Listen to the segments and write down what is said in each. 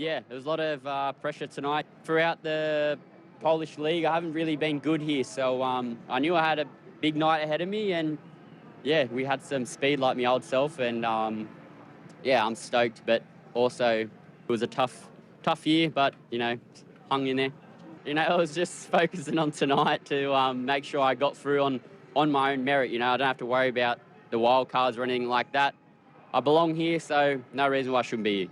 Yeah, there was a lot of pressure tonight. Throughout the Polish league, I haven't really been good here, so I knew I had a big night ahead of me, and yeah, we had some speed like my old self, and yeah, I'm stoked, but also it was a tough year, but, you know, hung in there. You know, I was just focusing on tonight to make sure I got through on my own merit. You know, I don't have to worry about the wild cards or anything like that. I belong here, so no reason why I shouldn't be here.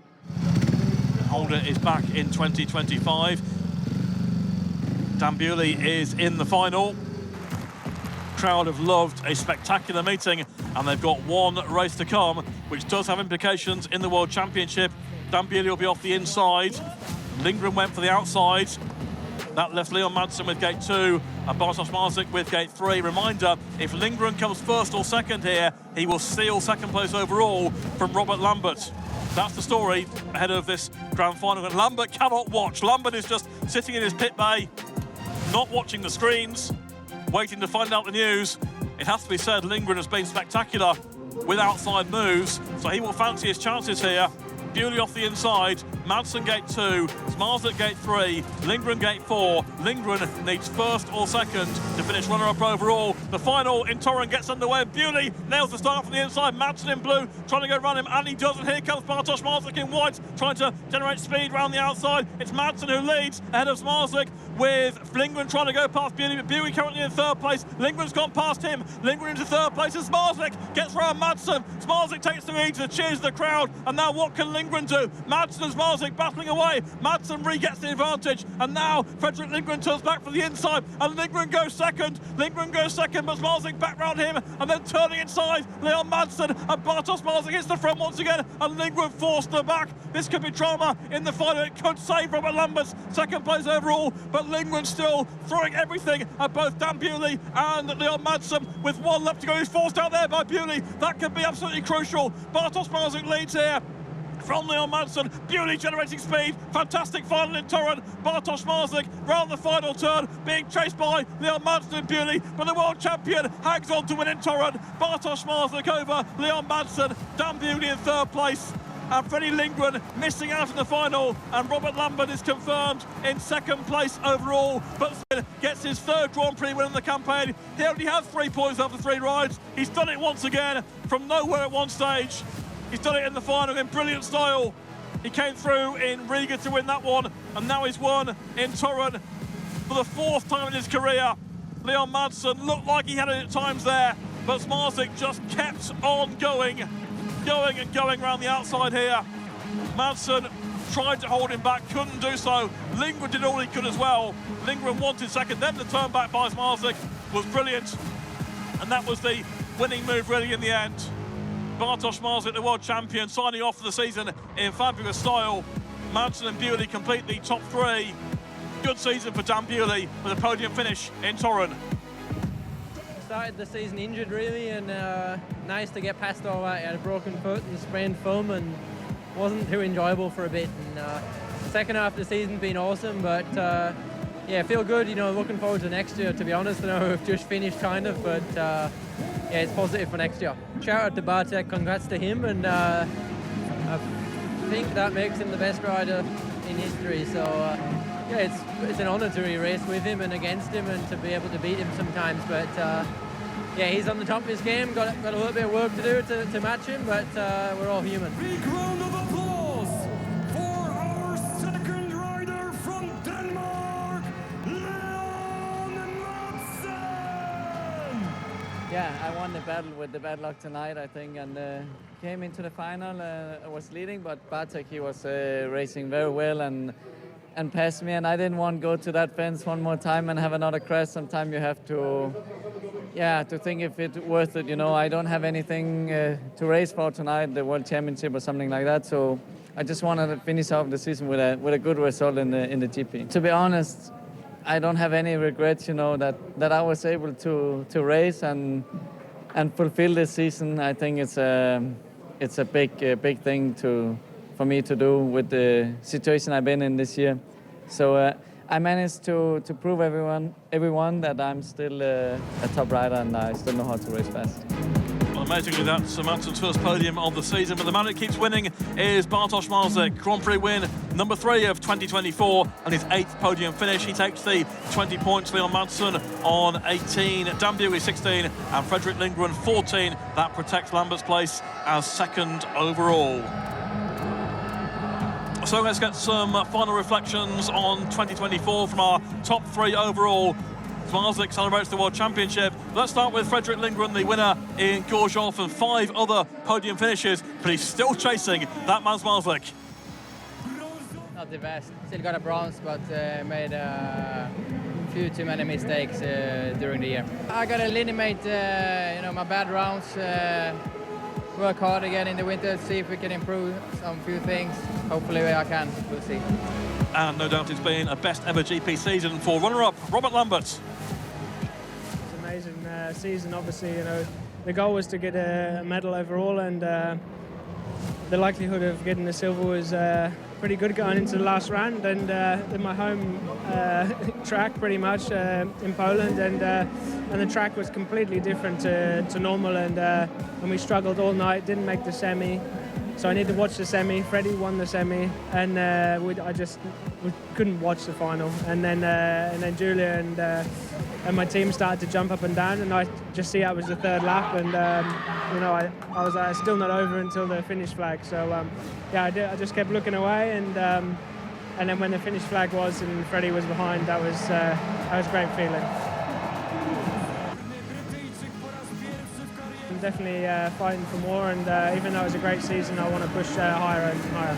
Holder is back in 2025. Dan Bewley is in the final. Crowd have loved a spectacular meeting, and they've got one race to come, which does have implications in the World Championship. Dan Bewley will be off the inside. Lindgren went for the outside. That left Leon Madsen with gate 2 and Bartosz Zmarzlik with gate 3. Reminder, if Lindgren comes first or second here, he will steal second place overall from Robert Lambert. That's the story ahead of this grand final. And Lambert cannot watch. Lambert is just sitting in his pit bay, not watching the screens, waiting to find out the news. It has to be said, Lindgren has been spectacular with outside moves, so he will fancy his chances here. Bewley off the inside, Madsen gate 2, Zmarzlik gate 3, Lindgren gate 4. Lindgren needs first or second to finish runner-up overall. The final in Torun gets underway. Bewley nails the start from the inside. Madsen in blue, trying to go run him, and he does. And here comes Bartosz Zmarzlik in white, trying to generate speed round the outside. It's Madsen who leads ahead of Zmarzlik, with Lindgren trying to go past Bewley, but Bewley currently in third place. Lindgren's gone past him. Lindgren into third place, and Zmarzlik gets round Madsen. Zmarzlik takes the lead to the cheers of the crowd, and now what can Lindgren do? Madsen and Zmarzlik battling away. Madsen re-gets the advantage, and now Fredrik Lindgren turns back for the inside, and Lindgren goes second. Lindgren goes second, but Zmarzlik back round him, and then turning inside, Leon Madsen, and Bartosz Zmarzlik hits the front once again, and Lindgren forced her back. This could be drama in the final. It could save Robert Lambert's second place overall, but Lindgren still throwing everything at both Dan Bewley and Leon Madsen, with one left to go. He's forced out there by Bewley. That could be absolutely crucial. Bartosz Zmarzlik leads here from Leon Madsen. Bewley generating speed. Fantastic final in Torun. Bartosz Zmarzlik round the final turn, being chased by Leon Madsen and Bewley, but the world champion hangs on to win in Torun. Bartosz Zmarzlik over Leon Madsen. Dan Bewley in third place, and Freddie Lindgren missing out in the final, and Robert Lambert is confirmed in second place overall, but gets his third Grand Prix win in the campaign. He only has 3 points after 3 rides. He's done it once again from nowhere at one stage. He's done it in the final in brilliant style. He came through in Riga to win that one, and now he's won in Torun for the 4th time in his career. Leon Madsen looked like he had it at times there, but Zmarzlik just kept on going and going around the outside here. Madsen tried to hold him back, couldn't do so. Lindgren did all he could as well. Lindgren wanted second, then the turn back by Zmarzlik was brilliant, and that was the winning move really in the end. Bartosz Zmarzlik, the world champion, signing off for the season in fabulous style. Madsen and Bewley complete the top 3. Good season for Dan Bewley with a podium finish in Torun. Started the season injured really, and nice to get past all that. I had a broken foot and sprained thumb, and wasn't too enjoyable for a bit. And second half of the season been awesome, but yeah, feel good. You know, looking forward to next year. To be honest, I know we've just finished kind of, but yeah, it's positive for next year. Shout out to Bartek, congrats to him, and I think that makes him the best rider in history. So yeah, it's an honour to re-race with him and against him, and to be able to beat him sometimes. But yeah, he's on the top of his game. Got a little bit of work to do to match him, but we're all human. Big round of applause for our second rider from Denmark, Leon Madsen! Yeah, I won the battle with the bad luck tonight, I think, and came into the final. I was leading, but Bartek, he was racing very well and passed me, and I didn't want to go to that fence one more time and have another crash. Sometimes you have to, yeah, to think if it's worth it. You know, I don't have anything to race for tonight, the World Championship or something like that. So I just wanted to finish off the season with a good result in the GP. To be honest, I don't have any regrets. You know, that I was able to race and fulfill this season. I think it's a big thing for me to do with the situation I've been in this year. So I managed to prove everyone that I'm still a top rider, and I still know how to race fast. Well, amazingly, that's Madsen's first podium of the season, but the man who keeps winning is Bartosz Zmarzlik. Grand Prix win number 3 of 2024 and his 8th podium finish. He takes the 20 points, Leon Madsen on 18, Dan Bewley 16 and Frederick Lindgren 14. That protects Lambert's place as 2nd overall. So let's get some final reflections on 2024 from our top 3 overall. Zmarzlik celebrates the World Championship. Let's start with Frederick Lindgren, the winner in Gorzów, and 5 other podium finishes, but he's still chasing that man Zmarzlik. Not the best. Still got a bronze, but made a few too many mistakes during the year. I gotta eliminate, my bad rounds. Work hard again in the winter, see if we can improve some few things. Hopefully I can. We'll see. And no doubt it's been a best ever GP season for runner-up Robert Lambert. It's an amazing season. Obviously, the goal was to get a medal overall, and the likelihood of getting the silver was pretty good going into the last round, and in my home track pretty much in Poland, and the track was completely different to normal, and we struggled all night, didn't make the semi. So I need to watch the semi. Freddie won the semi, and we couldn't watch the final. And then Julia and my team started to jump up and down, and I just see it was the 3rd lap, and I was still not over until the finish flag. So I just kept looking away, and then when the finish flag was and Freddie was behind, that was a great feeling. I'm definitely fighting for more, and even though it was a great season, I want to push higher and higher.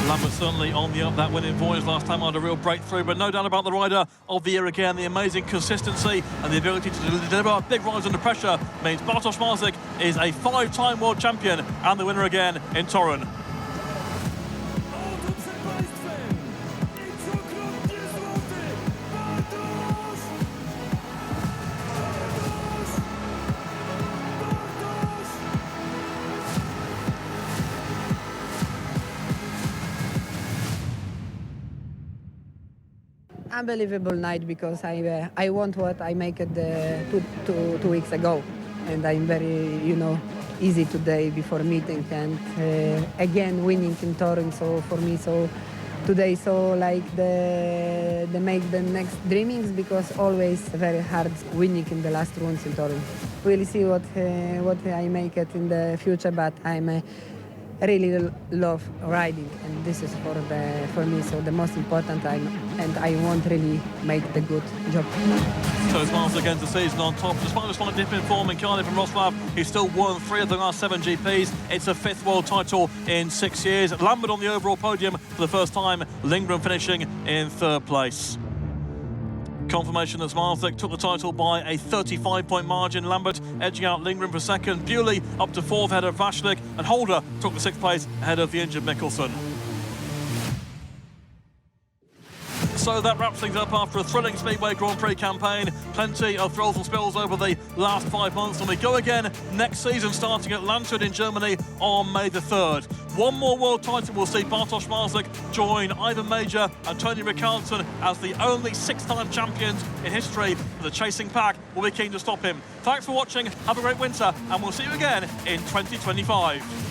Lambert certainly on the up. That winning voyage last time had a real breakthrough, but no doubt about the rider of the year again. The amazing consistency and the ability to deliver big rides under pressure means Bartosz Zmarzlik is a 5-time world champion and the winner again in Torun. Unbelievable night, because I want what I make it two weeks ago, and I'm very easy today before meeting, and again winning in Torun. So for me, today like the make the next dreamings, because always very hard winning in the last rounds in Torun. We'll see what I make it in the future, but I'm really love riding, and this is for me so the most important time, and I want really make the good job. So Zmarzlik ends the season on top. Despite a slight dip in form in Cardiff and Wrocław, he's still won 3 of the last 7 GPs. It's a 5th world title in 6 years. Lambert on the overall podium for the first time, Lindgren finishing in 3rd place. Confirmation that Zmarzlik took the title by a 35-point margin. Lambert edging out Lindgren for 2nd. Bewley up to 4th ahead of Zmarzlik, and Holder took the 6th place ahead of the injured Mikkelsen. So that wraps things up after a thrilling Speedway Grand Prix campaign. Plenty of thrills and spills over the last 5 months, and we go again next season, starting at Landshut in Germany on May the 3rd. One more world title will see Bartosz Zmarzlik join Ivan Major and Tony Rickardsson as the only 6-time champions in history. The chasing pack will be keen to stop him. Thanks for watching, have a great winter, and we'll see you again in 2025.